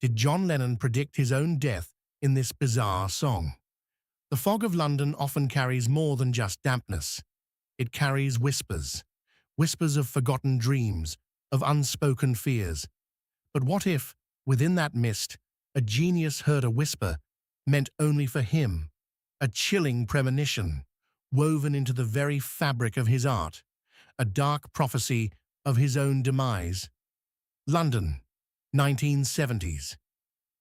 did John Lennon predict his own death in this bizarre song. The fog of London often carries more than just dampness. It carries whispers, whispers of forgotten dreams, of unspoken fears. But what if, within that mist, a genius heard a whisper meant only for him, a chilling premonition, woven into the very fabric of his art, a dark prophecy of his own demise? London, 1970s.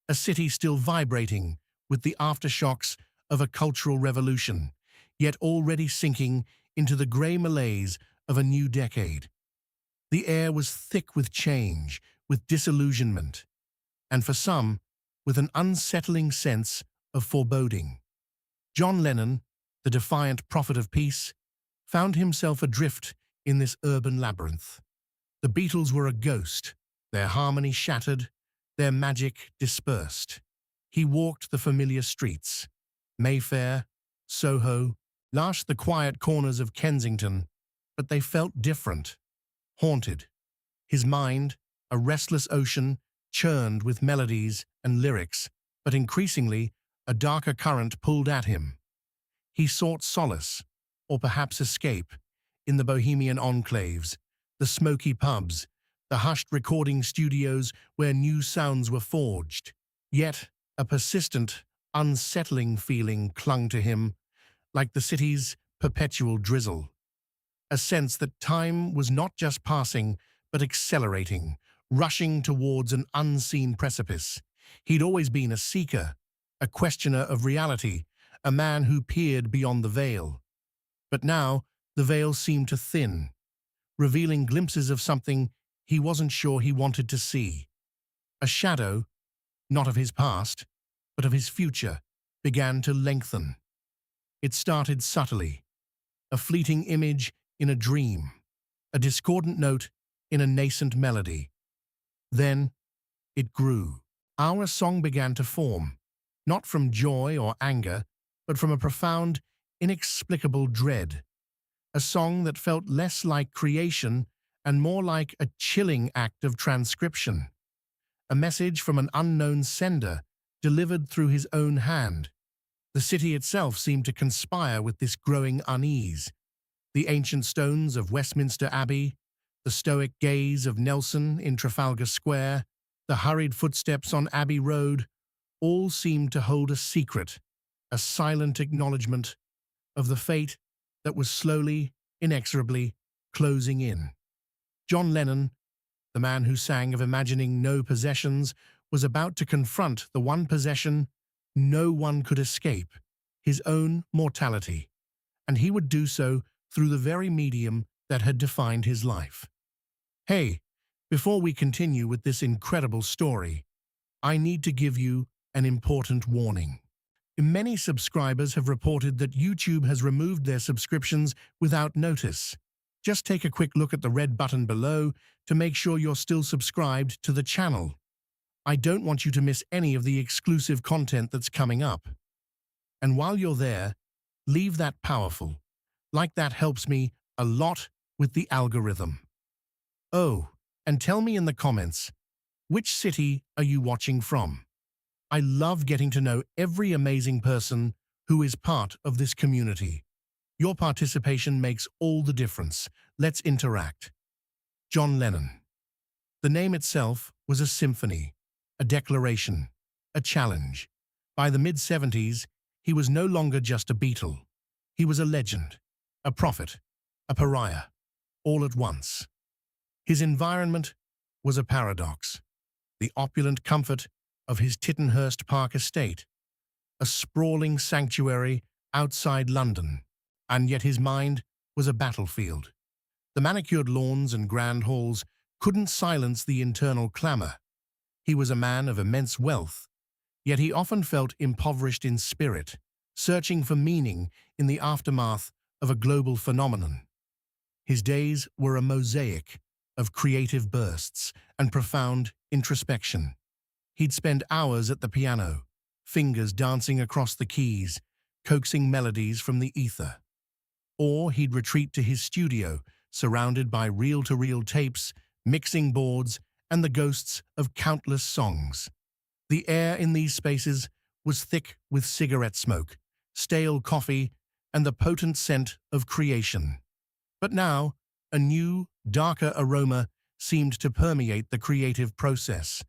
A city still vibrating with the aftershocks of a cultural revolution, yet already sinking into the grey malaise of a new decade. The air was thick with change, with disillusionment, and for some, with an unsettling sense of foreboding. John Lennon, the defiant prophet of peace, found himself adrift in this urban labyrinth. The Beatles were a ghost, their harmony shattered, their magic dispersed. He walked the familiar streets, Mayfair, Soho, lashed the quiet corners of Kensington, but they felt different, haunted. His mind, a restless ocean, churned with melodies and lyrics, but increasingly a darker current pulled at him. He sought solace, or perhaps escape, in the bohemian enclaves, the smoky pubs, the hushed recording studios where new sounds were forged. Yet, a persistent, unsettling feeling clung to him, like the city's perpetual drizzle. A sense that time was not just passing, but accelerating, rushing towards an unseen precipice. He'd always been a seeker, a questioner of reality, a man who peered beyond the veil. But now, the veil seemed to thin, revealing glimpses of something he wasn't sure he wanted to see. A shadow, not of his past, but of his future, began to lengthen. It started subtly, a fleeting image in a dream, a discordant note in a nascent melody. Then, it grew. Our song began to form, not from joy or anger, but from a profound, inexplicable dread. A song that felt less like creation and more like a chilling act of transcription. A message from an unknown sender, delivered through his own hand. The city itself seemed to conspire with this growing unease. The ancient stones of Westminster Abbey, the stoic gaze of Nelson in Trafalgar Square, the hurried footsteps on Abbey Road, all seemed to hold a secret, a silent acknowledgement of the fate that was slowly, inexorably closing in. John Lennon, the man who sang of imagining no possessions, was about to confront the one possession no one could escape, his own mortality, and he would do so through the very medium that had defined his life. Hey, before we continue with this incredible story, I need to give you an important warning. Many subscribers have reported that YouTube has removed their subscriptions without notice. Just take a quick look at the red button below to make sure you're still subscribed to the channel. I don't want you to miss any of the exclusive content that's coming up. And while you're there, leave that powerful. Like that helps me a lot with the algorithm. Oh, and tell me in the comments, which city are you watching from? I love getting to know every amazing person who is part of this community. Your participation makes all the difference. Let's interact. John Lennon. The name itself was a symphony, a declaration, a challenge. By the mid-70s, he was no longer just a Beatle. He was a legend, a prophet, a pariah, all at once. His environment was a paradox. The opulent comfort of his Tittenhurst Park estate, a sprawling sanctuary outside London, and yet his mind was a battlefield. The manicured lawns and grand halls couldn't silence the internal clamour. He was a man of immense wealth, yet he often felt impoverished in spirit, searching for meaning in the aftermath of a global phenomenon. His days were a mosaic of creative bursts and profound introspection. He'd spend hours at the piano, fingers dancing across the keys, coaxing melodies from the ether. Or he'd retreat to his studio, surrounded by reel-to-reel tapes, mixing boards, and the ghosts of countless songs. The air in these spaces was thick with cigarette smoke, stale coffee, and the potent scent of creation. But now, a new, darker aroma seemed to permeate the creative process,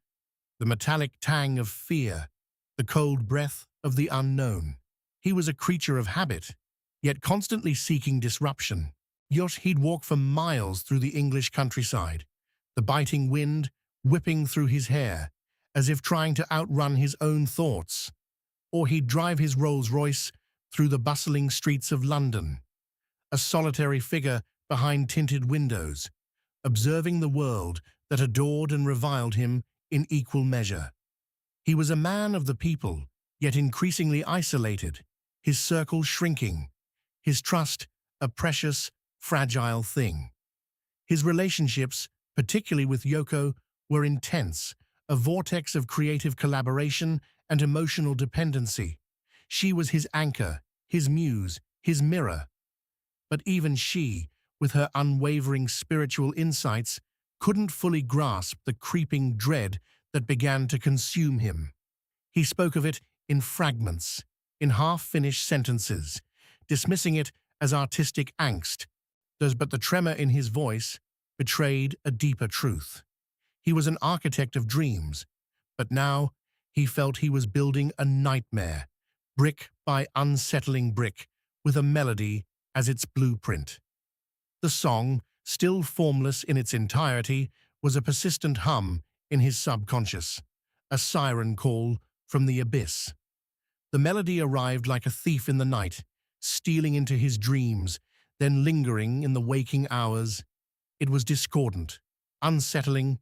the metallic tang of fear, the cold breath of the unknown. He was a creature of habit, yet constantly seeking disruption. Yet he'd walk for miles through the English countryside, the biting wind whipping through his hair, as if trying to outrun his own thoughts. Or he'd drive his Rolls-Royce through the bustling streets of London, a solitary figure behind tinted windows, observing the world that adored and reviled him in equal measure. He was a man of the people, yet increasingly isolated, his circle shrinking, his trust a precious, fragile thing. His relationships, particularly with Yoko, were intense, a vortex of creative collaboration and emotional dependency. She was his anchor, his muse, his mirror. But even she, with her unwavering spiritual insights, couldn't fully grasp the creeping dread that began to consume him. He spoke of it in fragments, in half-finished sentences, dismissing it as artistic angst. But the tremor in his voice betrayed a deeper truth. He was an architect of dreams, but now he felt he was building a nightmare, brick by unsettling brick, with a melody as its blueprint. The song, still formless in its entirety, was a persistent hum in his subconscious, a siren call from the abyss. The melody arrived like a thief in the night, stealing into his dreams, then lingering in the waking hours. It was discordant, unsettling,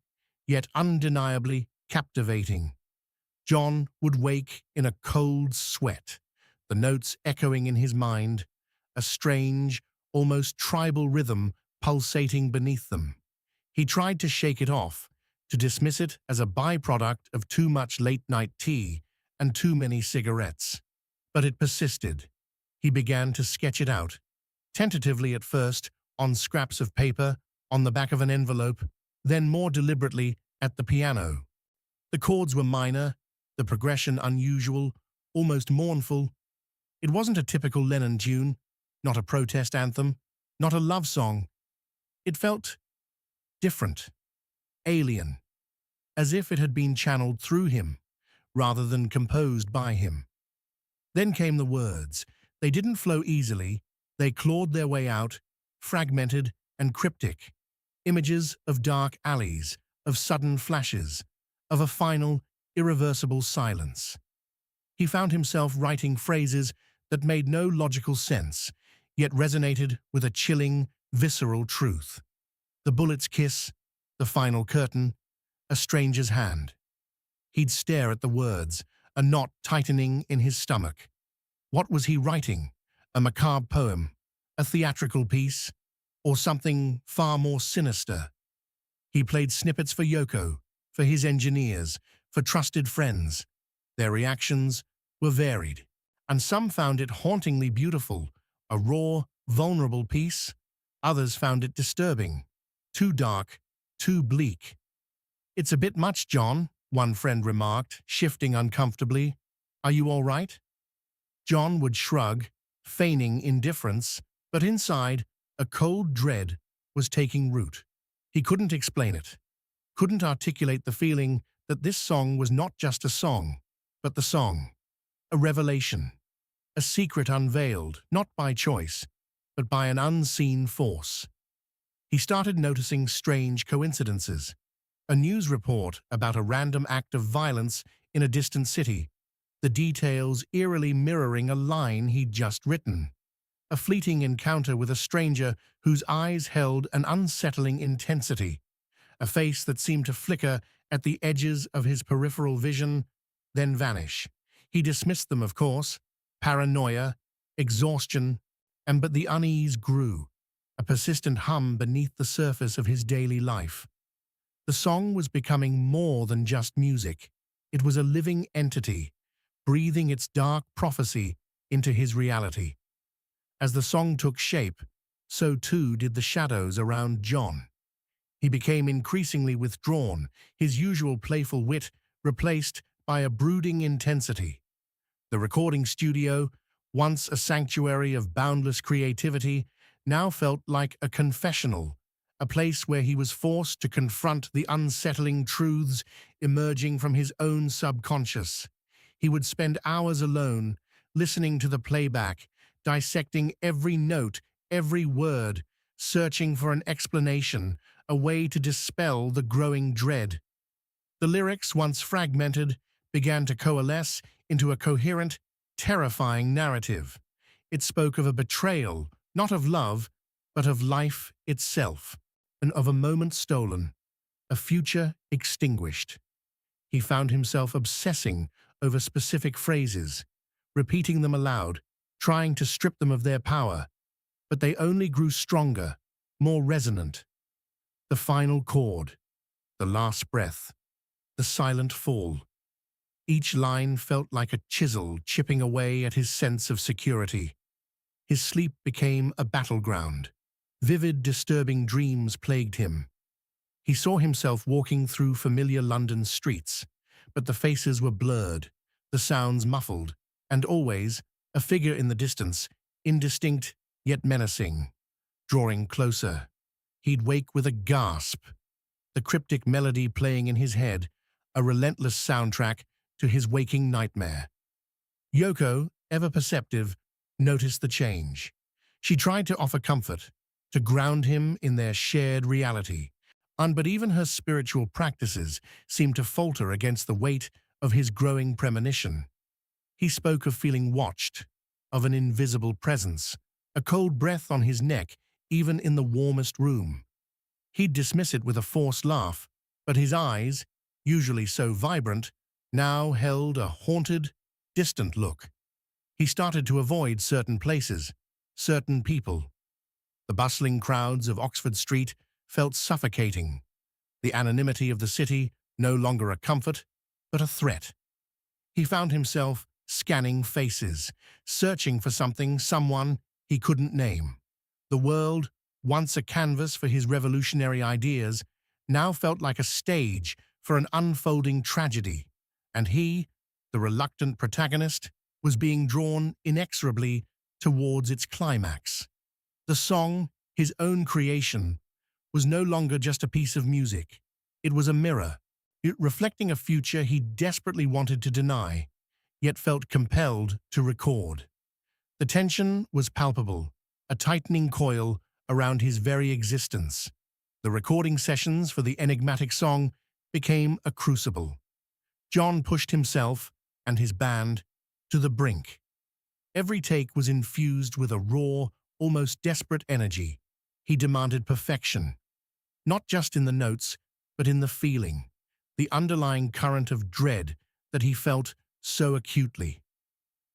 yet undeniably captivating. John would wake in a cold sweat, the notes echoing in his mind, a strange, almost tribal rhythm pulsating beneath them. He tried to shake it off, to dismiss it as a byproduct of too much late-night tea and too many cigarettes. But it persisted. He began to sketch it out, tentatively at first, on scraps of paper, on the back of an envelope, then more deliberately at the piano. The chords were minor, the progression unusual, almost mournful. It wasn't a typical Lennon tune, not a protest anthem, not a love song. It felt different, alien, as if it had been channeled through him, rather than composed by him. Then came the words. They didn't flow easily, they clawed their way out, fragmented and cryptic. Images of dark alleys, of sudden flashes, of a final, irreversible silence. He found himself writing phrases that made no logical sense, yet resonated with a chilling, visceral truth. The bullet's kiss, the final curtain, a stranger's hand. He'd stare at the words, a knot tightening in his stomach. What was he writing? A macabre poem? A theatrical piece? Or something far more sinister? He played snippets for Yoko, for his engineers, for trusted friends. Their reactions were varied, and some found it hauntingly beautiful, a raw, vulnerable piece. Others found it disturbing, too dark, too bleak. "It's a bit much, John," one friend remarked, shifting uncomfortably. "Are you all right?" John would shrug, feigning indifference, but inside, a cold dread was taking root. He couldn't explain it, couldn't articulate the feeling that this song was not just a song, but the song, a revelation, a secret unveiled, not by choice, but by an unseen force. He started noticing strange coincidences. A news report about a random act of violence in a distant city, the details eerily mirroring a line he'd just written. A fleeting encounter with a stranger whose eyes held an unsettling intensity, a face that seemed to flicker at the edges of his peripheral vision, then vanish. He dismissed them, of course, paranoia, exhaustion, but the unease grew, a persistent hum beneath the surface of his daily life. The song was becoming more than just music. It was a living entity, breathing its dark prophecy into his reality. As the song took shape, so too did the shadows around John. He became increasingly withdrawn, his usual playful wit replaced by a brooding intensity. The recording studio, once a sanctuary of boundless creativity, now felt like a confessional, a place where he was forced to confront the unsettling truths emerging from his own subconscious. He would spend hours alone, listening to the playback, dissecting every note, every word, searching for an explanation, a way to dispel the growing dread. The lyrics, once fragmented, began to coalesce into a coherent, terrifying narrative. It spoke of a betrayal, not of love, but of life itself, and of a moment stolen, a future extinguished. He found himself obsessing over specific phrases, repeating them aloud, trying to strip them of their power, but they only grew stronger, more resonant. The final chord, the last breath, the silent fall. Each line felt like a chisel chipping away at his sense of security. His sleep became a battleground. Vivid, disturbing dreams plagued him. He saw himself walking through familiar London streets, but the faces were blurred, the sounds muffled, and always a figure in the distance, indistinct yet menacing. Drawing closer, he'd wake with a gasp, the cryptic melody playing in his head, a relentless soundtrack to his waking nightmare. Yoko, ever perceptive, noticed the change. She tried to offer comfort, to ground him in their shared reality, but even her spiritual practices seemed to falter against the weight of his growing premonition. He spoke of feeling watched, of an invisible presence, a cold breath on his neck, even in the warmest room. He'd dismiss it with a forced laugh, but his eyes, usually so vibrant, now held a haunted, distant look. He started to avoid certain places, certain people. The bustling crowds of Oxford Street felt suffocating. The anonymity of the city no longer a comfort, but a threat. He found himself scanning faces, searching for something, someone he couldn't name. The world, once a canvas for his revolutionary ideas, now felt like a stage for an unfolding tragedy, and he, the reluctant protagonist, was being drawn inexorably towards its climax. The song, his own creation, was no longer just a piece of music. It was a mirror, reflecting a future he desperately wanted to deny, yet felt compelled to record. The tension was palpable, a tightening coil around his very existence. The recording sessions for the enigmatic song became a crucible. John pushed himself and his band to the brink. Every take was infused with a raw, almost desperate energy. He demanded perfection, not just in the notes, but in the feeling, the underlying current of dread that he felt so acutely.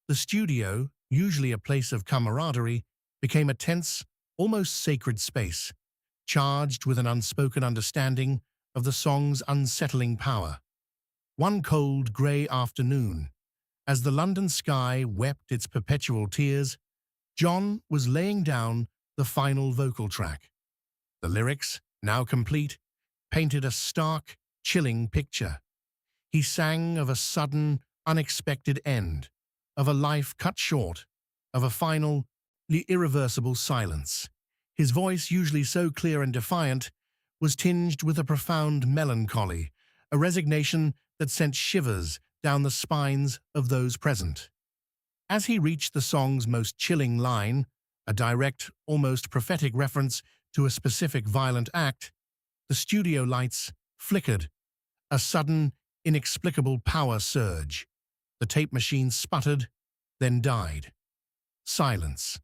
The studio, usually a place of camaraderie, became a tense, almost sacred space, charged with an unspoken understanding of the song's unsettling power. One cold, grey afternoon, as the London sky wept its perpetual tears, John was laying down the final vocal track. The lyrics, now complete, painted a stark, chilling picture. He sang of a sudden, unexpected end, of a life cut short, of a final, irreversible silence. His voice, usually so clear and defiant, was tinged with a profound melancholy, a resignation that sent shivers down the spines of those present. As he reached the song's most chilling line, a direct, almost prophetic reference to a specific violent act, the studio lights flickered, a sudden, inexplicable power surge. The tape machine sputtered, then died. Silence.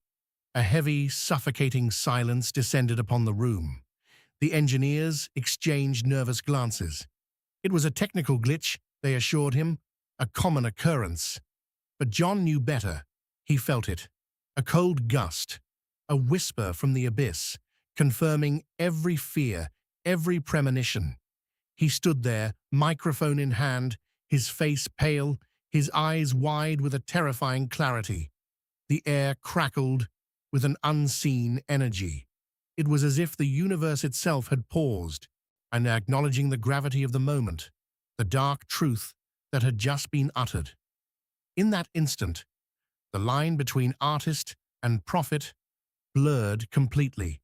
A heavy, suffocating silence descended upon the room. The engineers exchanged nervous glances. It was a technical glitch, they assured him, a common occurrence. But John knew better. He felt it. A cold gust, a whisper from the abyss, confirming every fear, every premonition. He stood there, microphone in hand, his face pale, his eyes wide with a terrifying clarity. The air crackled with an unseen energy. It was as if the universe itself had paused, and acknowledging the gravity of the moment, the dark truth that had just been uttered. In that instant, the line between artist and prophet blurred completely.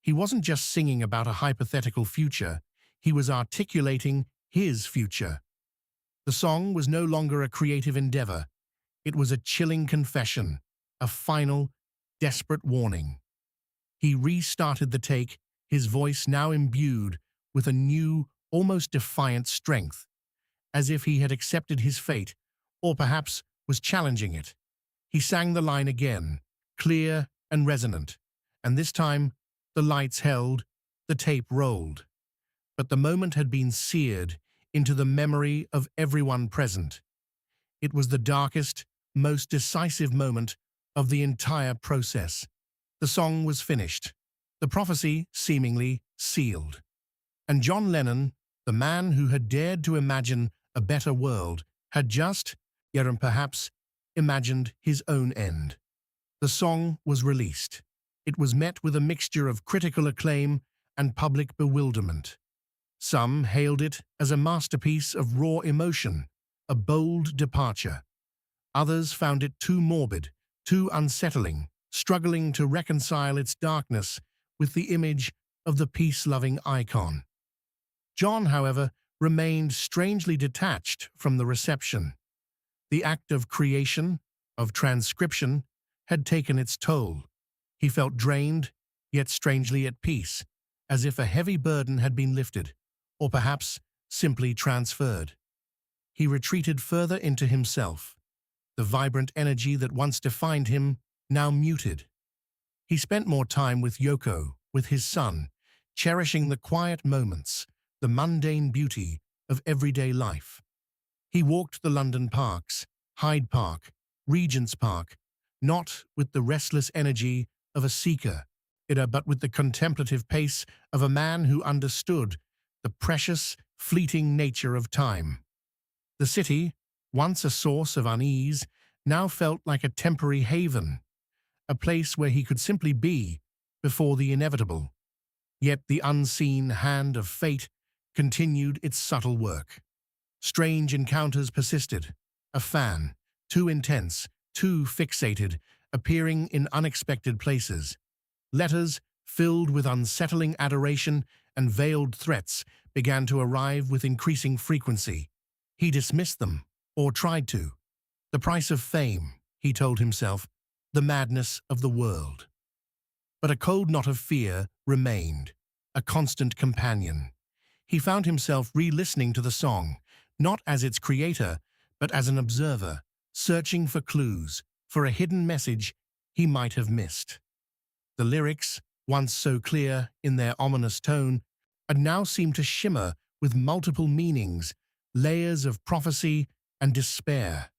He wasn't just singing about a hypothetical future, he was articulating his future. The song was no longer a creative endeavor, it was a chilling confession, a final, desperate warning. He restarted the take, his voice now imbued with a new, almost defiant strength, as if he had accepted his fate, or perhaps was challenging it. He sang the line again, clear and resonant, and this time the lights held, the tape rolled. But the moment had been seared into the memory of everyone present. It was the darkest, most decisive moment of the entire process. The song was finished, the prophecy seemingly sealed. And John Lennon, the man who had dared to imagine a better world, had just, yet perhaps, imagined his own end. The song was released. It was met with a mixture of critical acclaim and public bewilderment. Some hailed it as a masterpiece of raw emotion, a bold departure. Others found it too morbid, too unsettling, struggling to reconcile its darkness with the image of the peace-loving icon. John, however, remained strangely detached from the reception. The act of creation, of transcription, had taken its toll. He felt drained, yet strangely at peace, as if a heavy burden had been lifted, or perhaps simply transferred. He retreated further into himself, the vibrant energy that once defined him now muted. He spent more time with Yoko, with his son, cherishing the quiet moments, the mundane beauty of everyday life. He walked the London parks, Hyde Park, Regent's Park, not with the restless energy of a seeker, but with the contemplative pace of a man who understood the precious, fleeting nature of time. The city, once a source of unease, now felt like a temporary haven, a place where he could simply be before the inevitable. Yet the unseen hand of fate continued its subtle work. Strange encounters persisted, a fan, too intense, too fixated, appearing in unexpected places. Letters, filled with unsettling adoration and veiled threats, began to arrive with increasing frequency. He dismissed them, or tried to. The price of fame, he told himself, the madness of the world. But a cold knot of fear remained, a constant companion. He found himself re-listening to the song, not as its creator, but as an observer, searching for clues, for a hidden message he might have missed. The lyrics, once so clear in their ominous tone, had now seemed to shimmer with multiple meanings, layers of prophecy and despair.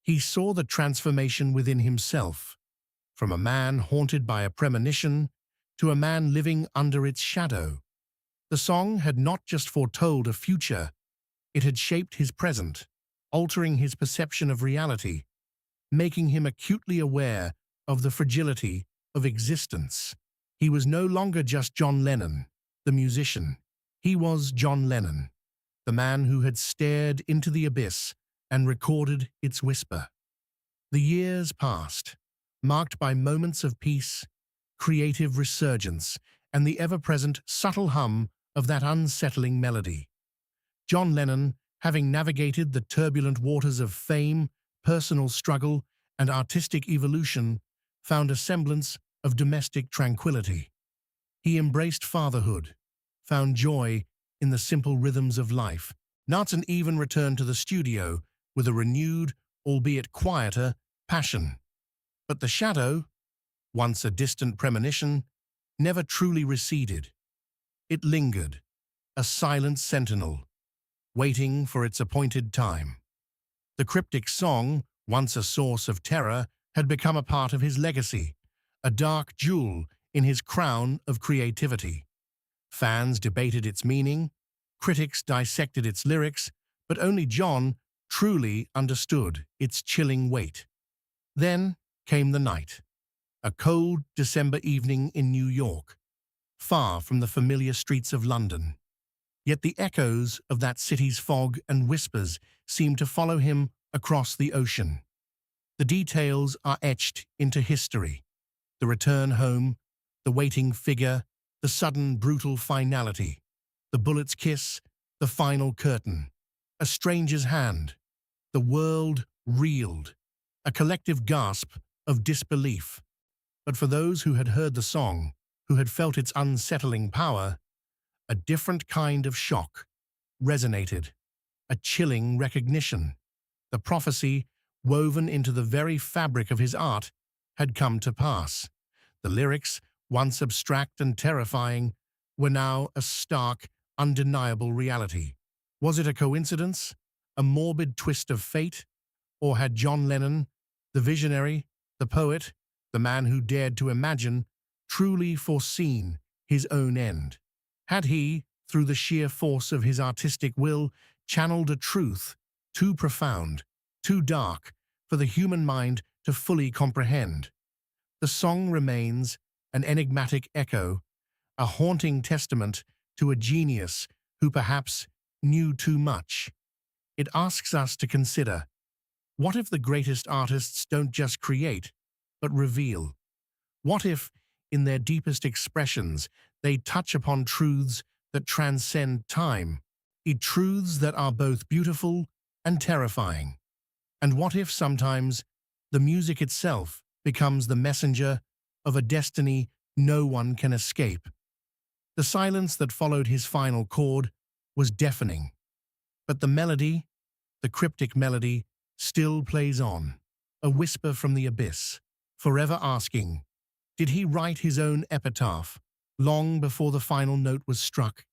He saw the transformation within himself, from a man haunted by a premonition to a man living under its shadow. The song had not just foretold a future, it had shaped his present, altering his perception of reality, making him acutely aware of the fragility of existence. He was no longer just John Lennon, the musician. He was John Lennon, the man who had stared into the abyss and recorded its whisper. The years passed, marked by moments of peace, creative resurgence, and the ever-present subtle hum of that unsettling melody. John Lennon, having navigated the turbulent waters of fame, personal struggle, and artistic evolution, found a semblance of domestic tranquility. He embraced fatherhood, found joy in the simple rhythms of life. Nathan even returned to the studio with a renewed, albeit quieter, passion. But the shadow, once a distant premonition, never truly receded. It lingered, a silent sentinel, waiting for its appointed time. The cryptic song, once a source of terror, had become a part of his legacy, a dark jewel in his crown of creativity. Fans debated its meaning, critics dissected its lyrics, but only John truly understood its chilling weight. Then came the night, a cold December evening in New York, far from the familiar streets of London. Yet the echoes of that city's fog and whispers seem to follow him across the ocean. The details are etched into history. The return home, the waiting figure, the sudden brutal finality, the bullet's kiss, the final curtain. A stranger's hand. The world reeled. A collective gasp of disbelief. But for those who had heard the song, who had felt its unsettling power, a different kind of shock resonated, a chilling recognition. The prophecy, woven into the very fabric of his art, had come to pass. The lyrics, once abstract and terrifying, were now a stark, undeniable reality. Was it a coincidence, a morbid twist of fate, or had John Lennon, the visionary, the poet, the man who dared to imagine, truly foreseen his own end? Had he, through the sheer force of his artistic will, channeled a truth too profound, too dark, for the human mind to fully comprehend? The song remains an enigmatic echo, a haunting testament to a genius who perhaps knew too much. It asks us to consider, what if the greatest artists don't just create, but reveal? What if, in their deepest expressions, they touch upon truths that transcend time, truths that are both beautiful and terrifying? And what if sometimes the music itself becomes the messenger of a destiny no one can escape? The silence that followed his final chord was deafening, but the melody, the cryptic melody, still plays on, a whisper from the abyss, forever asking, did he write his own epitaph long before the final note was struck?